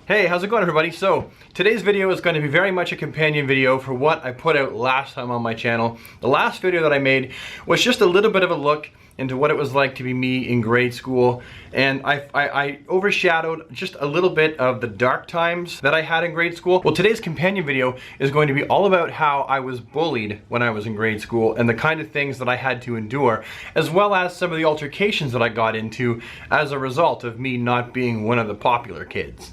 Hey, how's it going everybody? So, today's video is going to be very much a companion video for what I put out last time on my channel. The last video that I made was just a little bit of a look into what it was like to be me in grade school, and I overshadowed just a little bit of the dark times that I had in grade school. Well, today's companion video is going to be all about how I was bullied when I was in grade school and the kind of things that I had to endure, as well as some of the altercations that I got into as a result of me not being one of the popular kids.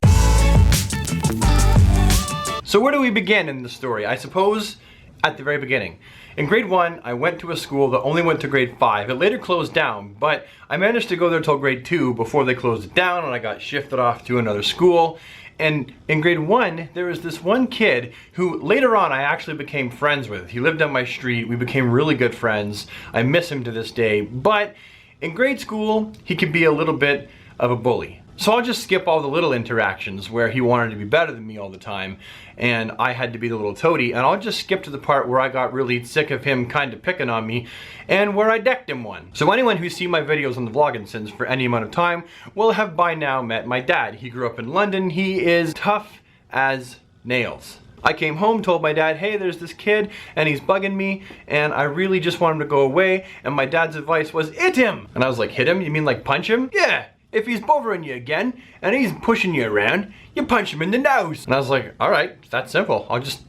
So where do we begin in the story? I suppose at the very beginning. In grade 1, I went to a school that only went to grade 5. It later closed down, but I managed to go there till grade 2 before they closed it down, and I got shifted off to another school. And in grade 1, there was this one kid who later on I actually became friends with. He lived on my street. We became really good friends. I miss him to this day. But in grade school, he could be a little bit of a bully. So I'll just skip all the little interactions where he wanted to be better than me all the time and I had to be the little toady, and I'll just skip to the part where I got really sick of him kind of picking on me and where I decked him one. So anyone who's seen my videos on the vlogging since for any amount of time will have by now met my dad. He grew up in London. He is tough as nails. I came home, told my dad, hey, there's this kid and he's bugging me and I really just want him to go away, and my dad's advice was, hit him! And I was like, hit him? You mean like punch him? Yeah! If he's bothering you again, and he's pushing you around, you punch him in the nose. And I was like, alright, that's simple. I'll just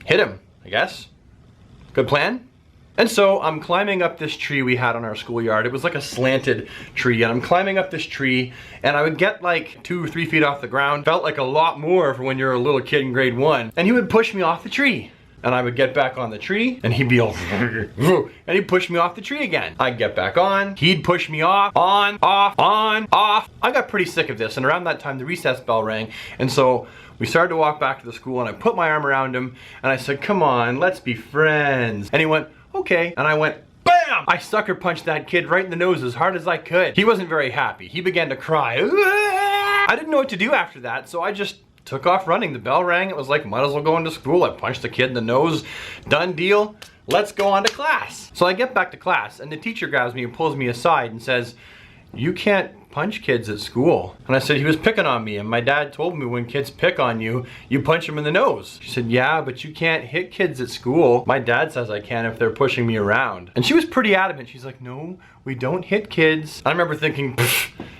hit him, I guess. Good plan? And so I'm climbing up this tree we had on our schoolyard. It was like a slanted tree, and I'm climbing up this tree, and I would get like 2 or 3 feet off the ground. Felt like a lot more for when you're a little kid in grade 1. And he would push me off the tree. And I would get back on the tree, and he'd be all, and he'd push me off the tree again. I'd get back on, he'd push me off, on, off, on, off. I got pretty sick of this, and around that time the recess bell rang, and so we started to walk back to the school, and I put my arm around him, and I said, come on, let's be friends. And he went, okay. And I went, bam! I sucker punched that kid right in the nose as hard as I could. He wasn't very happy. He began to cry. I didn't know what to do after that, so I just took off running. The bell rang. It was like, might as well go into school. I punched the kid in the nose. Done deal. Let's go on to class. So I get back to class, and the teacher grabs me and pulls me aside and says, you can't punch kids at school. And I said, he was picking on me, and my dad told me when kids pick on you, you punch them in the nose. She said, yeah, but you can't hit kids at school. My dad says I can if they're pushing me around. And she was pretty adamant. She's like, no, we don't hit kids. I remember thinking,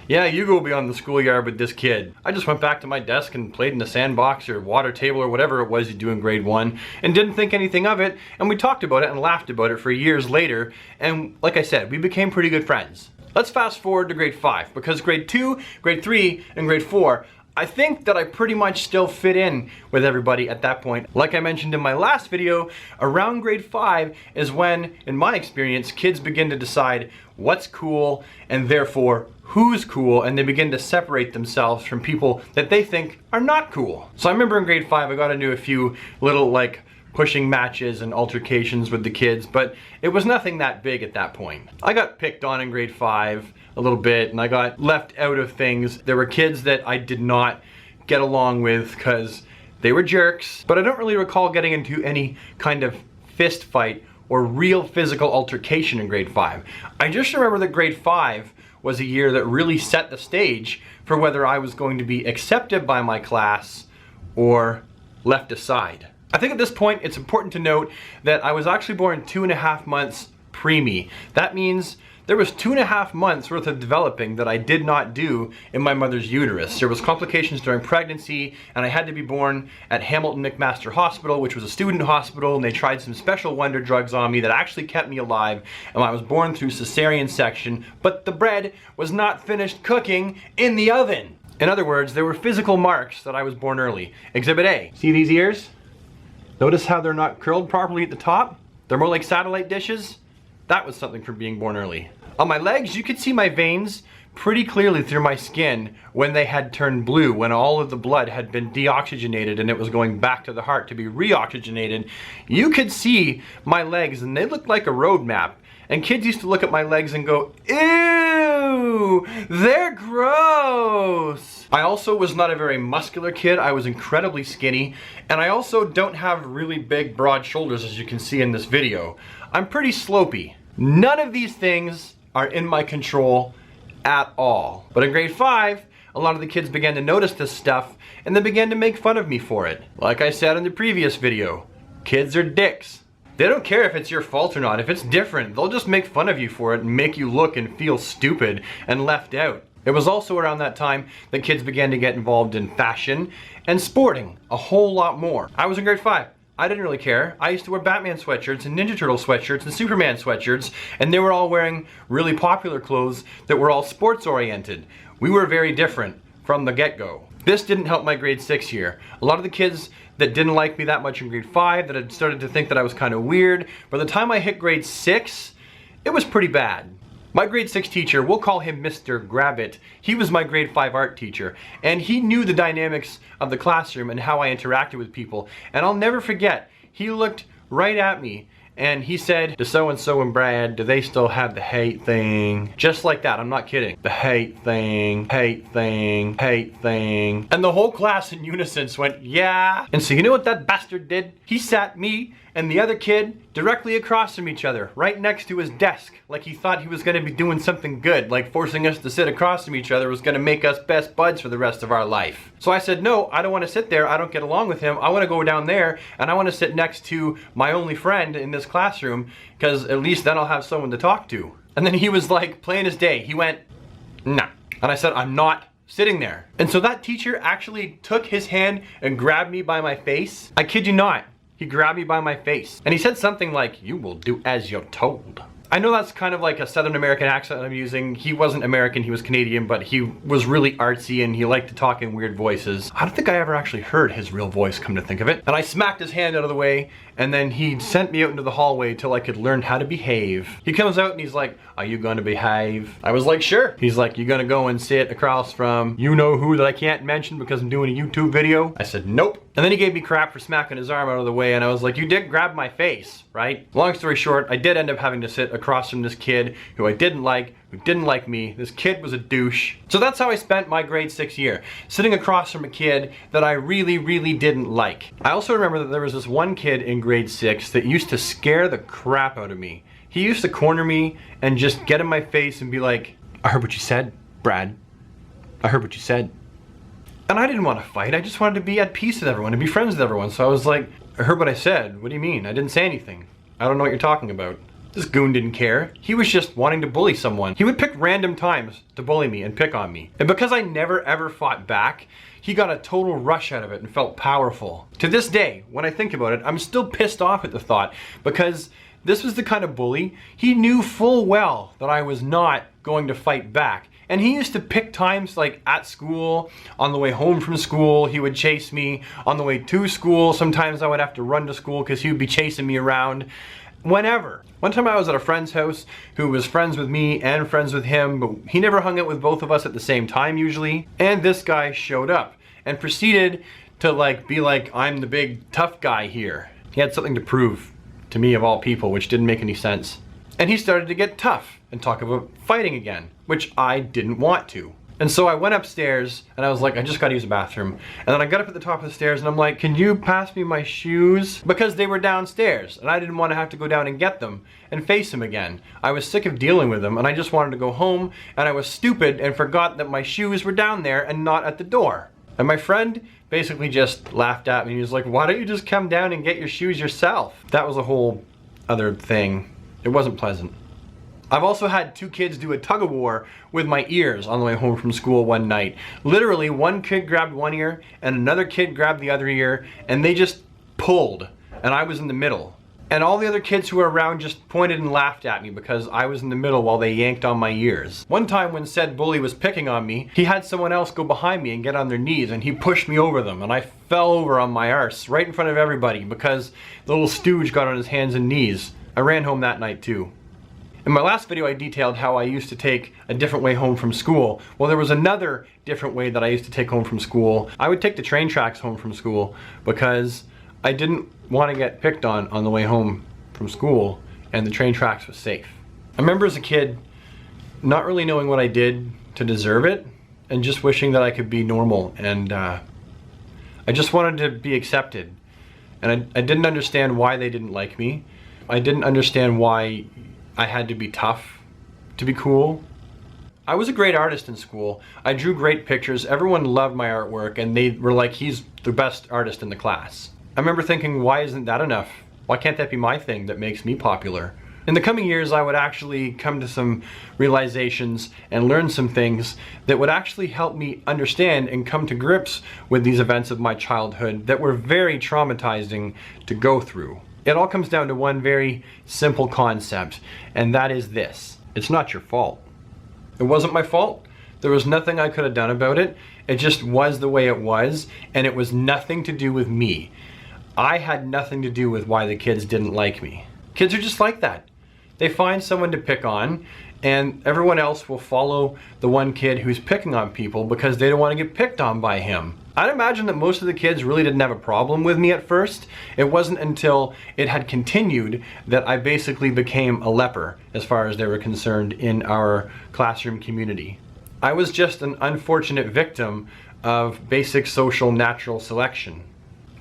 yeah, you go be on the schoolyard with this kid. I just went back to my desk and played in the sandbox or water table or whatever it was you do in grade 1 and didn't think anything of it. And we talked about it and laughed about it for years later. And like I said, we became pretty good friends. Let's fast forward to grade 5, because grade 2, grade 3, and grade 4, I think that I pretty much still fit in with everybody at that point. Like I mentioned in my last video, around grade 5 is when, in my experience, kids begin to decide what's cool and therefore who's cool, and they begin to separate themselves from people that they think are not cool. So I remember in grade 5 I got into a few little like pushing matches and altercations with the kids, but it was nothing that big at that point. I got picked on in grade 5 a little bit, and I got left out of things. There were kids that I did not get along with because they were jerks, but I don't really recall getting into any kind of fist fight or real physical altercation in grade 5. I just remember that grade 5 was a year that really set the stage for whether I was going to be accepted by my class or left aside. I think at this point it's important to note that I was actually born 2.5 months preemie. That means there was 2.5 months worth of developing that I did not do in my mother's uterus. There was complications during pregnancy, and I had to be born at Hamilton McMaster Hospital, which was a student hospital, and they tried some special wonder drugs on me that actually kept me alive, and I was born through cesarean section, but the bread was not finished cooking in the oven. In other words, there were physical marks that I was born early. Exhibit A. See these ears? Notice how they're not curled properly at the top? They're more like satellite dishes? That was something from being born early. On my legs, you could see my veins pretty clearly through my skin when they had turned blue, when all of the blood had been deoxygenated and it was going back to the heart to be reoxygenated. You could see my legs, and they looked like a road map. And kids used to look at my legs and go, ew, they're gross. I also was not a very muscular kid. I was incredibly skinny, and I also don't have really big, broad shoulders, as you can see in this video. I'm pretty slopey. None of these things are in my control at all. But in grade 5, a lot of the kids began to notice this stuff and they began to make fun of me for it. Like I said in the previous video, kids are dicks. They don't care if it's your fault or not. If it's different, they'll just make fun of you for it and make you look and feel stupid and left out. It was also around that time that kids began to get involved in fashion and sporting a whole lot more. I was in grade 5. I didn't really care. I used to wear Batman sweatshirts and Ninja Turtle sweatshirts and Superman sweatshirts, and they were all wearing really popular clothes that were all sports oriented. We were very different from the get-go. This didn't help my grade 6 year. A lot of the kids that didn't like me that much in grade 5, that had started to think that I was kind of weird, by the time I hit grade 6, it was pretty bad. My grade 6 teacher, we'll call him Mr. Grabbit. He was my grade 5 art teacher, and he knew the dynamics of the classroom and how I interacted with people. And I'll never forget, he looked right at me and he said, "Do so-and-so and Brad, do they still have the hate thing?" Just like that, I'm not kidding. The hate thing, hate thing, hate thing. And the whole class in unison went, "Yeah." And so you know what that bastard did? He sat me and the other kid directly across from each other, right next to his desk, like he thought he was gonna be doing something good, like forcing us to sit across from each other was gonna make us best buds for the rest of our life. So I said, "No, I don't wanna sit there, I don't get along with him, I wanna go down there and I wanna sit next to my only friend in this classroom, because at least then I'll have someone to talk to." And then he was like, plain as day, he went, "Nah." And I said, "I'm not sitting there." And so that teacher actually took his hand and grabbed me by my face. I kid you not. He grabbed me by my face and he said something like, "You will do as you're told." I know that's kind of like a Southern American accent I'm using. He wasn't American, he was Canadian, but he was really artsy and he liked to talk in weird voices. I don't think I ever actually heard his real voice, come to think of it. And I smacked his hand out of the way, and then he sent me out into the hallway till I could learn how to behave. He comes out and he's like, "Are you gonna behave?" I was like, "Sure." He's like, "You gonna go and sit across from you know who that I can't mention because I'm doing a YouTube video?" I said, "Nope." And then he gave me crap for smacking his arm out of the way, and I was like, "You did grab my face, right?" Long story short, I did end up having to sit across from this kid who I didn't like, who didn't like me. This kid was a douche. So that's how I spent my grade 6 year, sitting across from a kid that I really, really didn't like. I also remember that there was this one kid in grade 6 that used to scare the crap out of me. He used to corner me and just get in my face and be like, "I heard what you said, Brad. I heard what you said." And I didn't want to fight, I just wanted to be at peace with everyone and be friends with everyone. So I was like, "I heard what I said. What do you mean? I didn't say anything. I don't know what you're talking about." This goon didn't care. He was just wanting to bully someone. He would pick random times to bully me and pick on me. And because I never ever fought back, he got a total rush out of it and felt powerful. To this day, when I think about it, I'm still pissed off at the thought, because this was the kind of bully, he knew full well that I was not going to fight back. And he used to pick times, like at school, on the way home from school, he would chase me. On the way to school, sometimes I would have to run to school because he would be chasing me around. Whenever. One time I was at a friend's house who was friends with me and friends with him, but he never hung out with both of us at the same time usually. And this guy showed up and proceeded to be like, "I'm the big tough guy here." He had something to prove to me of all people, which didn't make any sense. And he started to get tough and talk about fighting again, which I didn't want to. And so I went upstairs and I was like, "I just gotta use the bathroom." And then I got up at the top of the stairs and I'm like, "Can you pass me my shoes?" Because they were downstairs and I didn't want to have to go down and get them and face him again. I was sick of dealing with him and I just wanted to go home, and I was stupid and forgot that my shoes were down there and not at the door. And my friend basically just laughed at me. He was like, "Why don't you just come down and get your shoes yourself?" That was a whole other thing. It wasn't pleasant. I've also had two kids do a tug-of-war with my ears on the way home from school one night. Literally, one kid grabbed one ear and another kid grabbed the other ear, and they just pulled, and I was in the middle. And all the other kids who were around just pointed and laughed at me because I was in the middle while they yanked on my ears. One time when said bully was picking on me, he had someone else go behind me and get on their knees, and he pushed me over them, and I fell over on my arse right in front of everybody because the little stooge got on his hands and knees. I ran home that night too. In my last video I detailed how I used to take a different way home from school. Well, there was another different way that I used to take home from school. I would take the train tracks home from school because I didn't want to get picked on the way home from school, and the train tracks was safe. I remember as a kid not really knowing what I did to deserve it and just wishing that I could be normal, and I just wanted to be accepted. And I didn't understand why they didn't like me. I didn't understand why I had to be tough to be cool. I was a great artist in school. I drew great pictures. Everyone loved my artwork and they were like, he's the best artist in the class. I remember thinking, why isn't that enough? Why can't that be my thing that makes me popular? In the coming years, I would actually come to some realizations and learn some things that would actually help me understand and come to grips with these events of my childhood that were very traumatizing to go through. It all comes down to one very simple concept, and that is this: it's not your fault. It wasn't my fault. There was nothing I could have done about it. It just was the way it was, and it was nothing to do with me. I had nothing to do with why the kids didn't like me. Kids are just like that. They find someone to pick on, and everyone else will follow the one kid who's picking on people because they don't want to get picked on by him. I'd imagine that most of the kids really didn't have a problem with me at first. It wasn't until it had continued that I basically became a leper as far as they were concerned in our classroom community. I was just an unfortunate victim of basic social natural selection.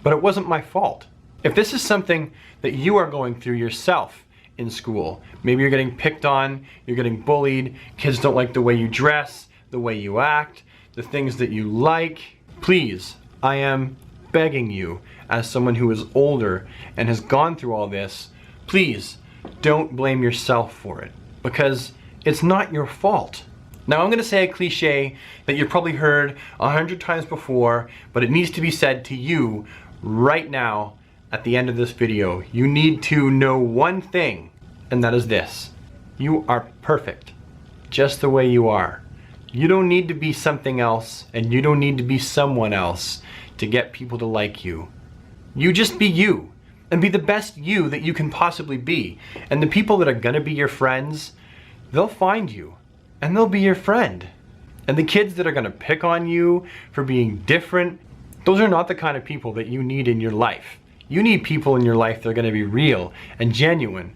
But it wasn't my fault. If this is something that you are going through yourself in school, maybe you're getting picked on, you're getting bullied, kids don't like the way you dress, the way you act, the things that you like, please, I am begging you, as someone who is older and has gone through all this, please don't blame yourself for it, because it's not your fault. Now I'm going to say a cliche that you've probably heard 100 times before, but it needs to be said to you right now at the end of this video. You need to know one thing, and that is this: you are perfect just the way you are. You don't need to be something else, and you don't need to be someone else to get people to like you. You just be you, and be the best you that you can possibly be. And the people that are gonna be your friends, they'll find you, and they'll be your friend. And the kids that are gonna pick on you for being different, those are not the kind of people that you need in your life. You need people in your life that are gonna be real and genuine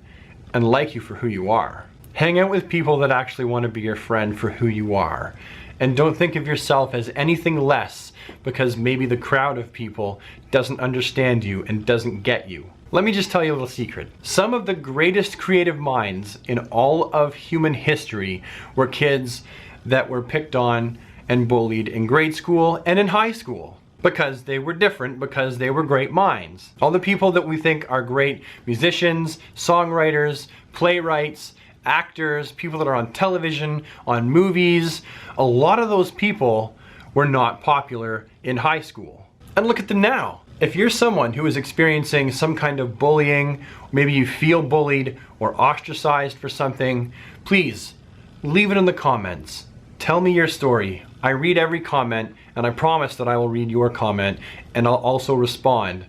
and like you for who you are. Hang out with people that actually want to be your friend for who you are. And don't think of yourself as anything less because maybe the crowd of people doesn't understand you and doesn't get you. Let me just tell you a little secret. Some of the greatest creative minds in all of human history were kids that were picked on and bullied in grade school and in high school. Because they were different, because they were great minds. All the people that we think are great musicians, songwriters, playwrights, actors, people that are on television, on movies, a lot of those people were not popular in high school. And look at them now. If you're someone who is experiencing some kind of bullying, maybe you feel bullied or ostracized for something, please leave it in the comments. Tell me your story. I read every comment, and I promise that I will read your comment, and I'll also respond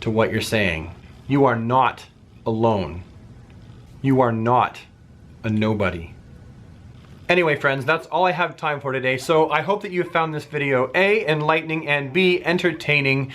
to what you're saying. You are not alone. You are not a nobody. Anyway, friends, that's all I have time for today. So I hope that you found this video A, enlightening, and B, entertaining,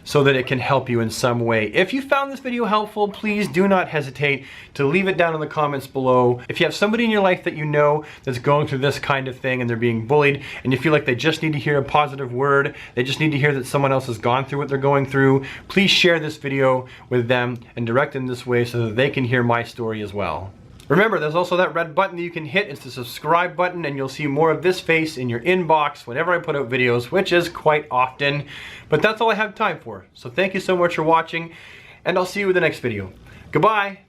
so that it can help you in some way. If you found this video helpful, please do not hesitate to leave it down in the comments below. If you have somebody in your life that you know that's going through this kind of thing and they're being bullied and you feel like they just need to hear a positive word, they just need to hear that someone else has gone through what they're going through, please share this video with them and direct them this way so that they can hear my story as well. Remember, there's also that red button that you can hit. It's the subscribe button, and you'll see more of this face in your inbox whenever I put out videos, which is quite often. But that's all I have time for. So thank you so much for watching, and I'll see you in the next video. Goodbye!